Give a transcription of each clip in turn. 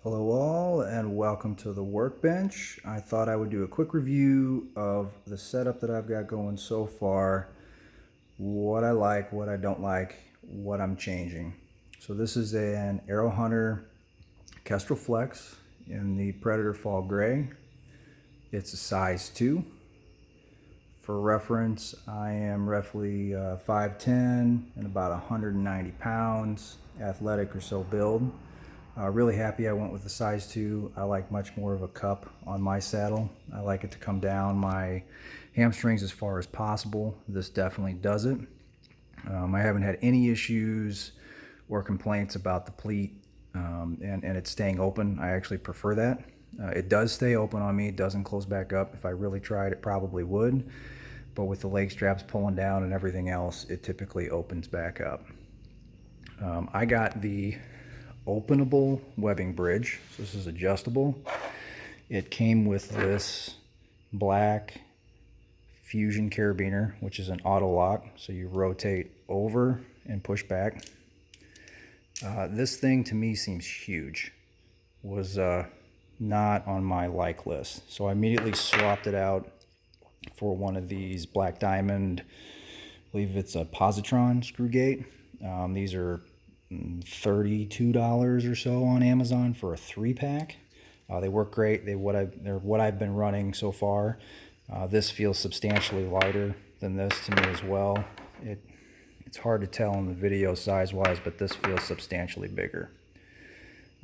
Hello all and welcome to the workbench. I thought I would do a quick review of the setup that I've got going so far, what I like, what I don't like, what I'm changing. So this is an Aero Hunter Kestrel Flex in the Predator Fall Gray. It's a size 2. For reference, I am roughly 5'10" and about 190 pounds, athletic or so build. Really happy I went with the size 2. I like much more of a cup on my saddle. I like it to come down my hamstrings as far as possible. This definitely does it. I haven't had any issues or complaints about the pleat and it staying open. I actually prefer that. It does stay open on me. It doesn't close back up. If I really tried, it probably would. But with the leg straps pulling down and everything else, it typically opens back up. I got the openable webbing bridge. So this is adjustable. It came with this black fusion carabiner, which is an auto lock. So you rotate over and push back. This thing to me seems huge. Was not on my like list. So I immediately swapped it out for one of these black diamond, I believe it's a positron screw gate. These are $32 or so on Amazon for a 3-pack. They work great. They're what I've been running so far. This feels substantially lighter than this to me as well. It's hard to tell in the video size-wise, but this feels substantially bigger.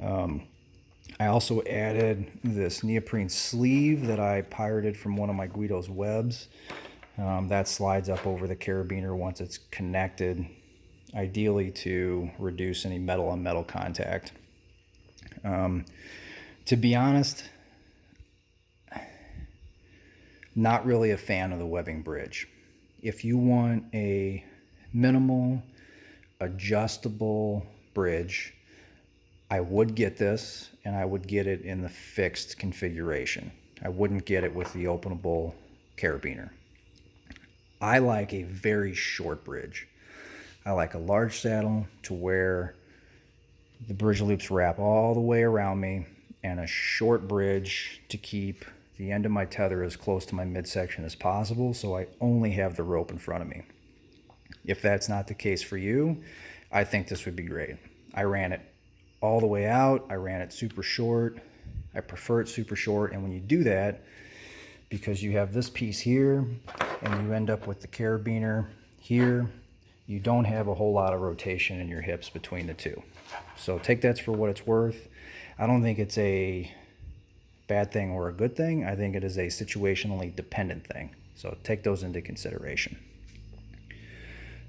I also added this neoprene sleeve that I pirated from one of my Guido's webs. That slides up over the carabiner once it's connected, ideally to reduce any metal on metal contact. To be honest, not really a fan of the webbing bridge. If you want a minimal adjustable bridge, I would get this, and I would get it in the fixed configuration. I wouldn't get it with the openable carabiner. I like a very short bridge. I like a large saddle to where the bridge loops wrap all the way around me, and a short bridge to keep the end of my tether as close to my midsection as possible, so I only have the rope in front of me. If that's not the case for you, I think this would be great. I ran it all the way out. I ran it super short. I prefer it super short, and when you do that, because you have this piece here and you end up with the carabiner here, you don't have a whole lot of rotation in your hips between the two. So take that for what it's worth. I don't think it's a bad thing or a good thing. I think it is a situationally dependent thing. So take those into consideration.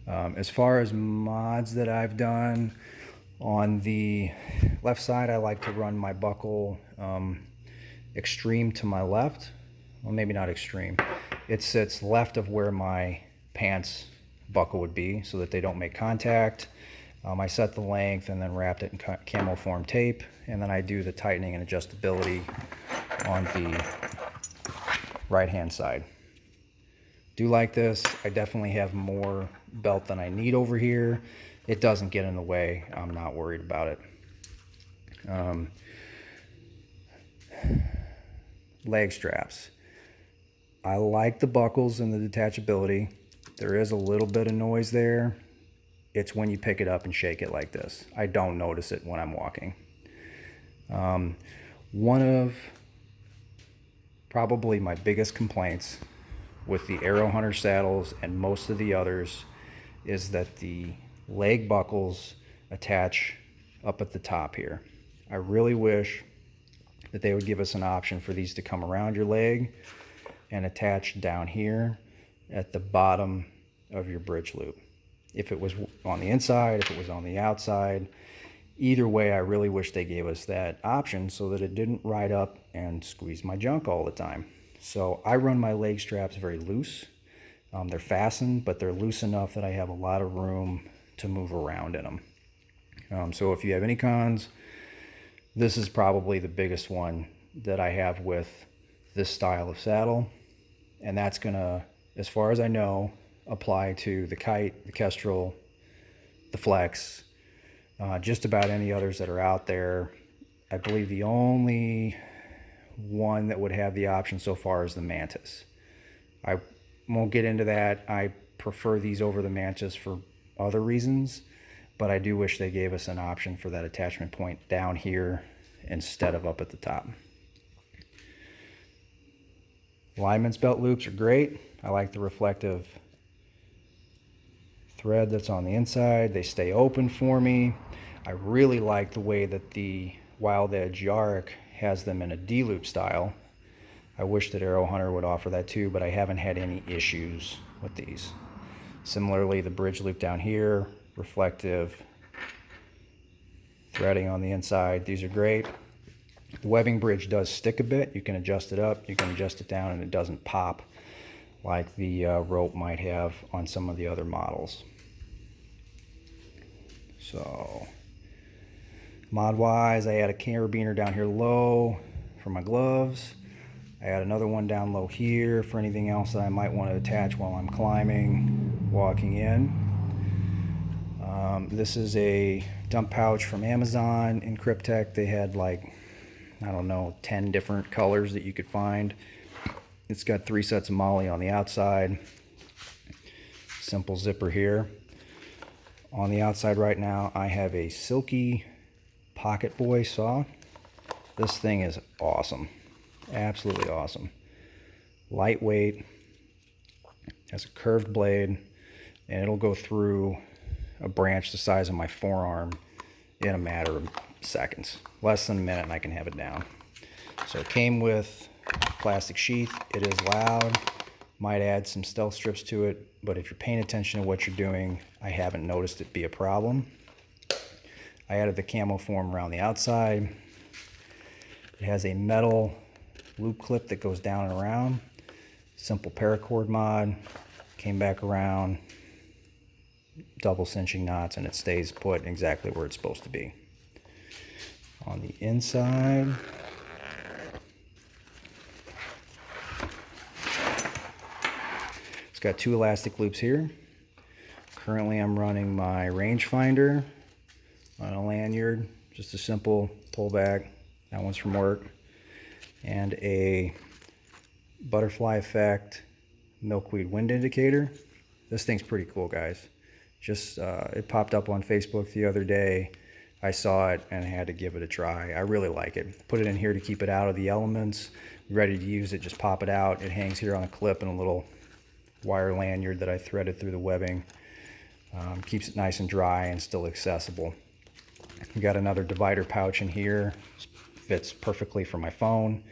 As far as mods that I've done, on the left side, I like to run my buckle extreme to my left. Well, maybe not extreme. It sits left of where my pants buckle would be so that they don't make contact. I set the length and then wrapped it in camo form tape, and then I do the tightening and adjustability on the right hand side. Do like this. I definitely have more belt than I need over here. It doesn't get in the way. I'm not worried about it. Leg straps. I like the buckles and the detachability. There is a little bit of noise there. It's when you pick it up and shake it like this. I don't notice it when I'm walking. One of probably my biggest complaints with the Aero Hunter saddles and most of the others is that the leg buckles attach up at the top here. I really wish that they would give us an option for these to come around your leg and attach down here at the bottom of your bridge loop. If it was on the inside, if it was on the outside, either way, I really wish they gave us that option so that it didn't ride up and squeeze my junk all the time. So I run my leg straps very loose. They're fastened, but they're loose enough that I have a lot of room to move around in them. So if you have any cons, this is probably the biggest one that I have with this style of saddle. And that's gonna, as far as I know, apply to the Kite, the Kestrel, the Flex, just about any others that are out there. I believe the only one that would have the option so far is the Mantis. I won't get into that. I prefer these over the Mantis for other reasons, but I do wish they gave us an option for that attachment point down here instead of up at the top. Lineman's belt loops are great. I like the reflective thread that's on the inside. They stay open for me. I really like the way that the Wild Edge Yarrick has them in a D-loop style. I wish that Aero Hunter would offer that too, but I haven't had any issues with these. Similarly, the bridge loop down here, reflective threading on the inside. These are great. The webbing bridge does stick a bit. You can adjust it up, you can adjust it down, and it doesn't pop like the rope might have on some of the other models. So, mod-wise, I add a carabiner down here low for my gloves. I add another one down low here for anything else that I might want to attach while I'm climbing, walking in. This is a dump pouch from Amazon in Cryptek. They had like, I don't know, 10 different colors that you could find. It's got 3 sets of MOLLE on the outside. Simple zipper here. On the outside right now, I have a Silky Pocket Boy saw. This thing is awesome. Absolutely awesome. Lightweight, has a curved blade, and it'll go through a branch the size of my forearm in a matter of seconds. Less than a minute and I can have it down. So it came with plastic sheath. It is loud. Might add some stealth strips to it, but if you're paying attention to what you're doing, I haven't noticed it be a problem. I added the camo form around the outside. It has a metal loop clip that goes down and around. Simple paracord mod. Came back around, double cinching knots, and it stays put exactly where it's supposed to be. On the inside, it's got 2 elastic loops here. Currently I'm running my rangefinder on a lanyard, just a simple pullback. That one's from work. And a butterfly effect milkweed wind indicator. This thing's pretty cool, guys. Just it popped up on Facebook the other day. I saw it and had to give it a try. I really like it. Put it in here to keep it out of the elements. Ready to use it, just pop it out. It hangs here on a clip and a little wire lanyard that I threaded through the webbing. Keeps it nice and dry and still accessible. We got another divider pouch in here. Fits perfectly for my phone.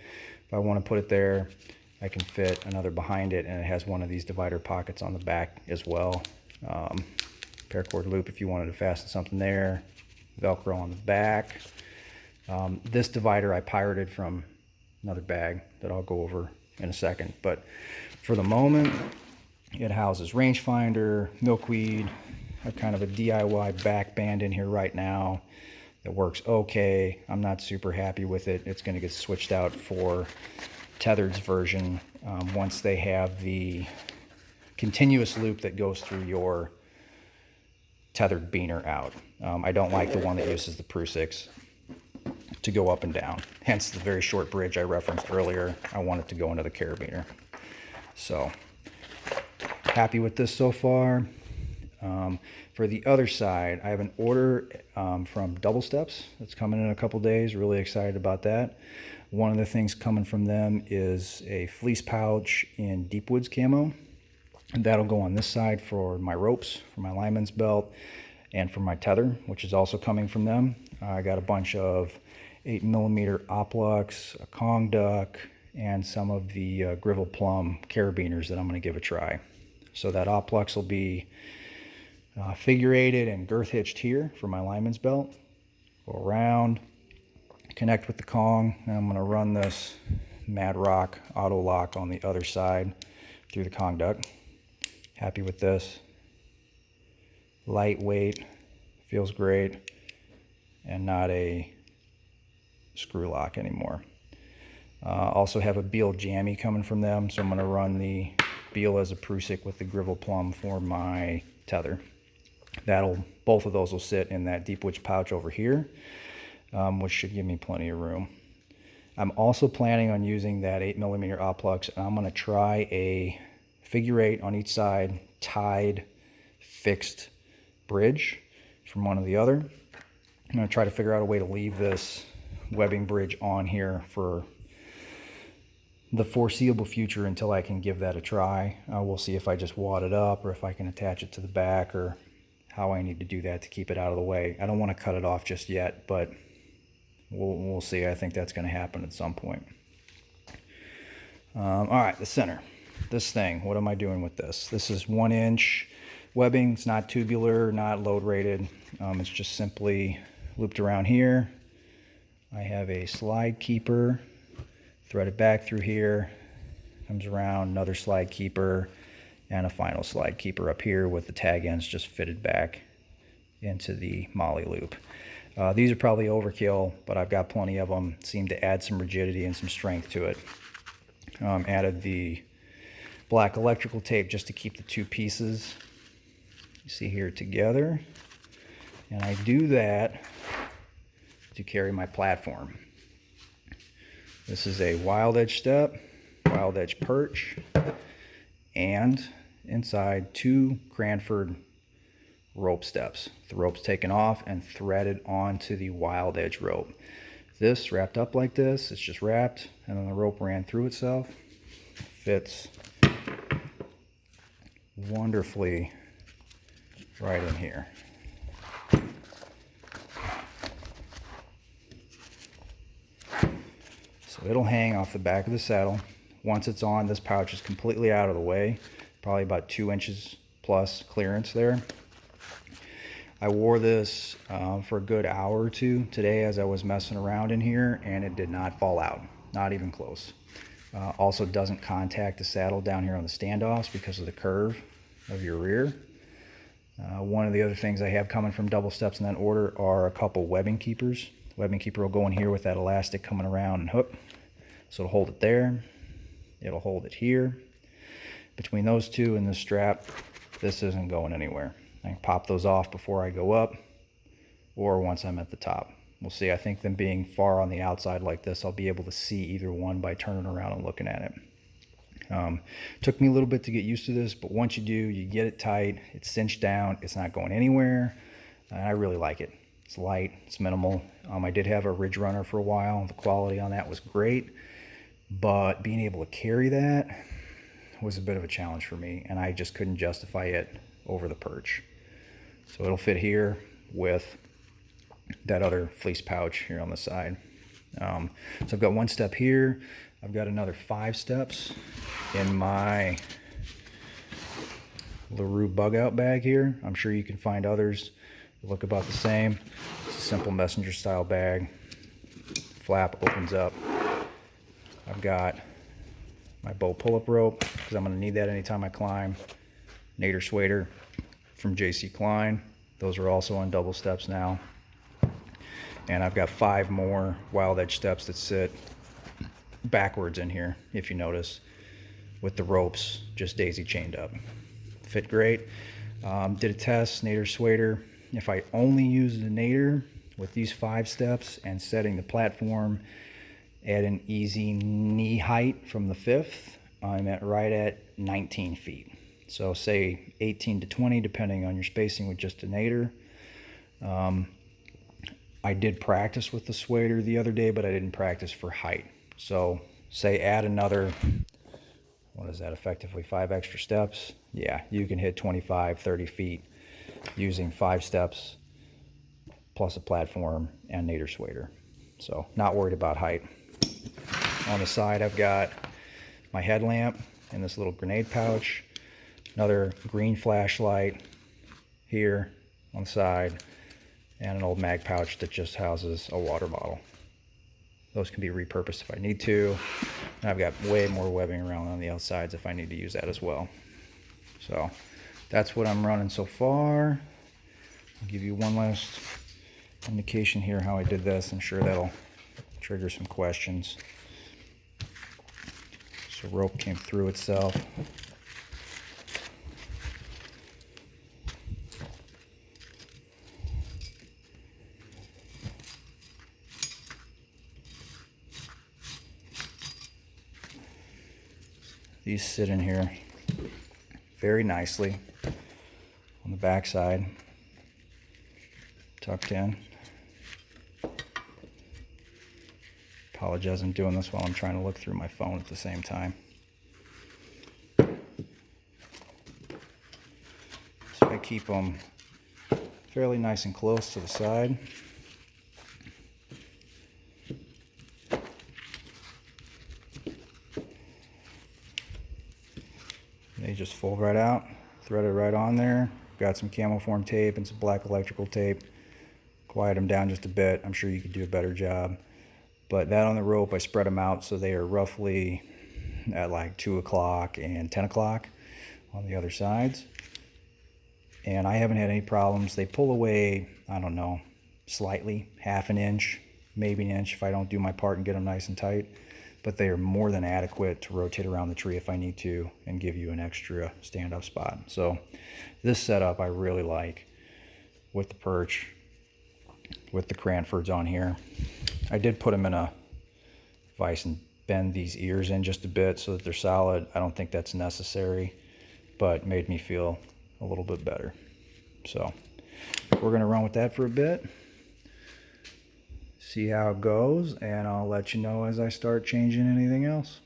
If I want to put it there, I can fit another behind it, and it has one of these divider pockets on the back as well. Paracord loop if you wanted to fasten something there. Velcro on the back. This divider I pirated from another bag that I'll go over in a second, but for the moment it houses rangefinder, milkweed. I have kind of a DIY back band in here right now that works okay. I'm not super happy with it. It's going to get switched out for Tethered's version once they have the continuous loop that goes through your tethered beaner out. I don't like the one that uses the Prusix to go up and down. Hence the very short bridge I referenced earlier. I want it to go into the carabiner. So happy with this so far. For the other side, I have an order from Double Steps that's coming in a couple days. Really excited about that. One of the things coming from them is a fleece pouch in Deep Woods camo. And that'll go on this side for my ropes, for my lineman's belt, and for my tether, which is also coming from them. I got a bunch of 8mm Oplux, a Kong duck, and some of the Grivel Plum carabiners that I'm going to give a try. So that Oplux will be figure eighted and girth hitched here for my lineman's belt. Go around, connect with the Kong, and I'm going to run this Mad Rock auto lock on the other side through the Kong duck. Happy with this. Lightweight, feels great, and not a screw lock anymore. Also have a Beal jammy coming from them, so I'm going to run the Beal as a Prusik with the Grivel Plum for my tether. Both of those will sit in that Deep Woods pouch over here. which should give me plenty of room. I'm also planning on using that 8mm Oplux, and I'm going to try a figure 8 on each side, tied, fixed bridge from one to the other. I'm going to try to figure out a way to leave this webbing bridge on here for the foreseeable future until I can give that a try. We'll see if I just wad it up or if I can attach it to the back or how I need to do that to keep it out of the way. I don't want to cut it off just yet, but we'll see. I think that's going to happen at some point. All right, the center. This thing, what am I doing with this? This is 1-inch webbing. It's not tubular, not load rated. It's just simply looped around here. I have a slide keeper threaded back through here. Comes around, another slide keeper, and a final slide keeper up here with the tag ends just fitted back into the molly loop. These are probably overkill, but I've got plenty of them. Seem to add some rigidity and some strength to it. Added the black electrical tape just to keep the two pieces, you see here, together. And I do that to carry my platform. This is a wild edge step, wild edge perch, and inside 2 Cranford rope steps. The rope's taken off and threaded onto the wild edge rope. This wrapped up like this, it's just wrapped, and then the rope ran through itself. Fits wonderfully right in here. So it'll hang off the back of the saddle. Once it's on, this pouch is completely out of the way, probably about 2 inches plus clearance there. I wore this for a good hour or two today as I was messing around in here, and it did not fall out, not even close. Also doesn't contact the saddle down here on the standoffs because of the curve of your rear. One of the other things I have coming from double steps in that order are a couple webbing keepers. The webbing keeper will go in here with that elastic coming around and hook. So it'll hold it there. It'll hold it here. Between those two and the strap, this isn't going anywhere. I can pop those off before I go up or once I'm at the top. We'll see. I think them being far on the outside like this, I'll be able to see either one by turning around and looking at it. Took me a little bit to get used to this, but once you do, you get it tight, it's cinched down, it's not going anywhere, and I really like it. It's light, it's minimal. I did have a Ridge Runner for a while. The quality on that was great, but being able to carry that was a bit of a challenge for me, and I just couldn't justify it over the perch. So it'll fit here with that other fleece pouch here on the side. So I've got 1 step here. I've got another 5 steps in my LaRue bug out bag here. I'm sure you can find others that look about the same. It's a simple messenger style bag. Flap opens up. I've got my bow pull-up rope because I'm going to need that anytime I climb. Nader Swader from J.C. Klein. Those are also on double steps now. And I've got 5 more wild edge steps that sit backwards in here, if you notice, with the ropes just daisy chained up. Fit great. Did a test, Nader Swader. If I only use the Nader with these 5 steps and setting the platform at an easy knee height from the 5th, I'm right at 19 feet. So say 18 to 20, depending on your spacing with just a Nader. I did practice with the Swader the other day, but I didn't practice for height. So say add another, what is that, effectively 5 extra steps? Yeah, you can hit 25, 30 feet using 5 steps plus a platform and Nader Swader. So not worried about height. On the side, I've got my headlamp in this little grenade pouch, another green flashlight here on the side, and an old mag pouch that just houses a water bottle. Those can be repurposed if I need to. And I've got way more webbing around on the outsides if I need to use that as well. So that's what I'm running so far. I'll give you one last indication here how I did this. I'm sure that'll trigger some questions. So rope came through itself. these sit in here very nicely on the back side, tucked in. Apologize, I'm doing this while I'm trying to look through my phone at the same time. So I keep them fairly nice and close to the side. They just fold right out, thread it right on there. Got some camoform tape and some black electrical tape. Quiet them down just a bit. I'm sure you could do a better job. But that on the rope, I spread them out so they are roughly at like 2 o'clock and 10 o'clock on the other sides. And I haven't had any problems. They pull away, I don't know, slightly, half an inch, maybe an inch if I don't do my part and get them nice and tight. But they are more than adequate to rotate around the tree if I need to and give you an extra stand-up spot. So this setup I really like with the perch, with the Cranfords on here. I did put them in a vise and bend these ears in just a bit so that they're solid. I don't think that's necessary, but made me feel a little bit better. So we're gonna run with that for a bit, see how it goes, and I'll let you know as I start changing anything else.